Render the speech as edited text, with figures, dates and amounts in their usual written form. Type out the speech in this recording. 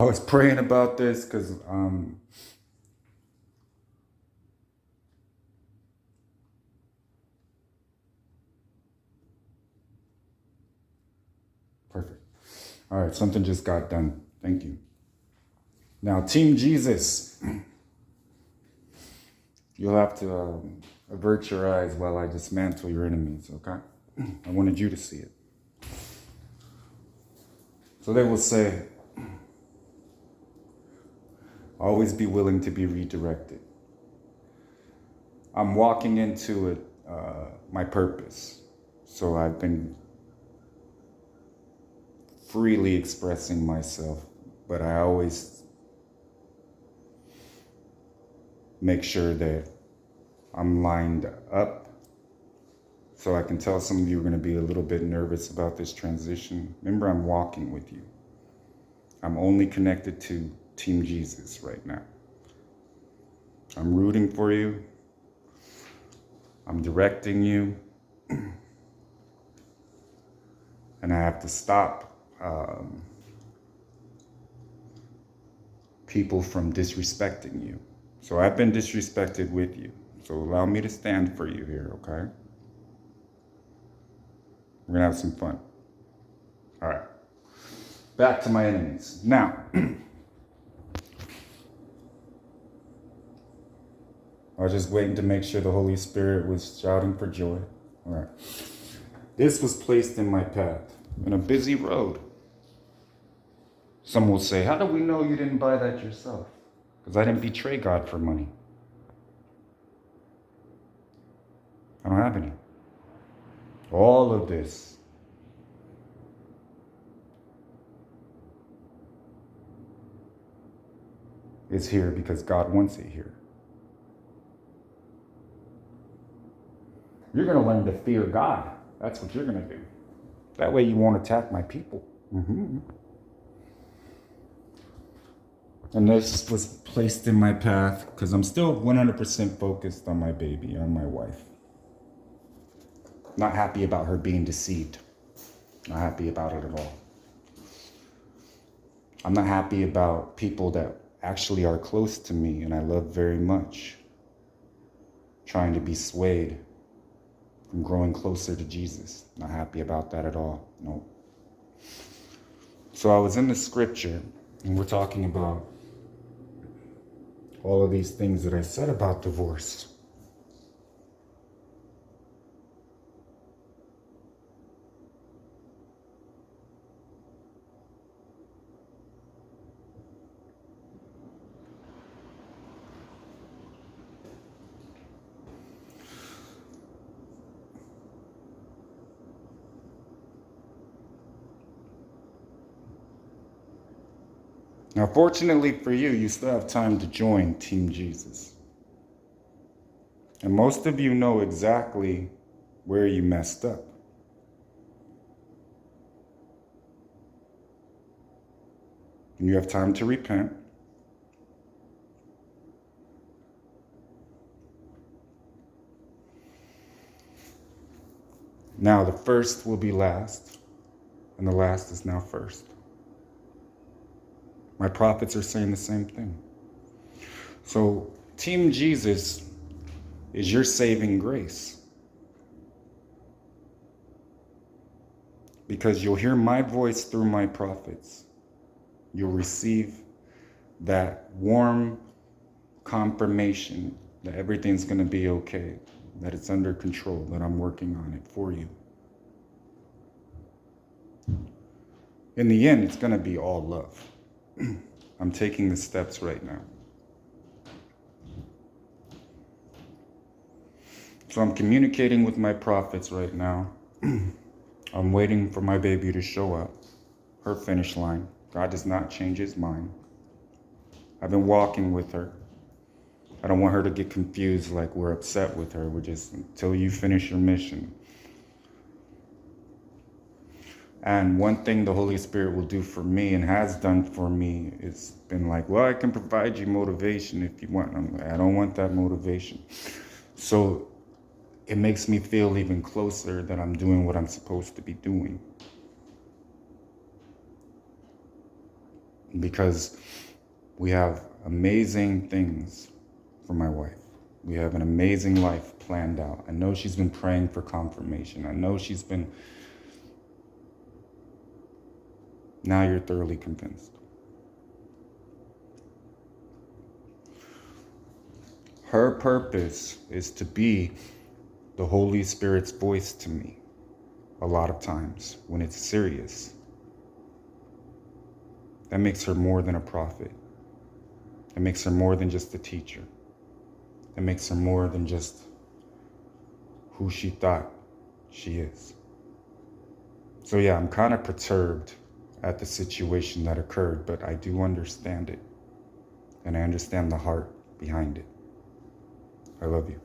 I was praying about this because perfect. All right, something just got done. Thank you. Now, Team Jesus, you'll have to avert your eyes while I dismantle your enemies, okay? I wanted you to see it. So they will say, always be willing to be redirected. I'm walking into it, my purpose. So I've been freely expressing myself, but I always make sure that I'm lined up. So I can tell some of you are going to be a little bit nervous about this transition. Remember, I'm walking with you. I'm only connected to Team Jesus right now. I'm rooting for you. I'm directing you. And I have to stop people from disrespecting you. So I've been disrespected with you. So allow me to stand for you here, okay? We're going to have some fun. All right. Back to my enemies. Now, I was just waiting to make sure the Holy Spirit was shouting for joy. All right. This was placed in my path in a busy road. Some will say, how do we know you didn't buy that yourself? Because I didn't betray God for money. I don't have any. All of this is here because God wants it here. You're going to learn to fear God. That's what you're going to do. That way you won't attack my people. Mm-hmm. And this was placed in my path because I'm still 100% focused on my baby, on my wife. Not happy about her being deceived. Not happy about it at all. I'm not happy about people that actually are close to me and I love very much trying to be swayed from growing closer to Jesus. Not happy about that at all. No. So I was in the scripture and we're talking about all of these things that I said about divorce. Now, fortunately for you, you still have time to join Team Jesus. And most of you know exactly where you messed up. And you have time to repent. Now, the first will be last, and the last is now first. My prophets are saying the same thing. So, Team Jesus is your saving grace. Because you'll hear my voice through my prophets. You'll receive that warm confirmation that everything's going to be okay, that it's under control, that I'm working on it for you. In the end, it's going to be all love. I'm taking the steps right now. So I'm communicating with my prophets right now. I'm waiting for my baby to show up, her finish line. God does not change his mind. I've been walking with her. I don't want her to get confused like we're upset with her. We're just until you finish your mission. And one thing the Holy Spirit will do for me and has done for me is been like, well, I can provide you motivation if you want. I'm like, I don't want that motivation. So it makes me feel even closer that I'm doing what I'm supposed to be doing. because we have amazing things for my wife. We have an amazing life planned out. I know she's been praying for confirmation. I know she's been... Now you're thoroughly convinced. Her purpose is to be the Holy Spirit's voice to me a lot of times when it's serious. That makes her more than a prophet. It makes her more than just a teacher. It makes her more than just who she thought she is. So yeah, I'm kind of perturbed at the situation that occurred, but I do understand it. And I understand the heart behind it. I love you.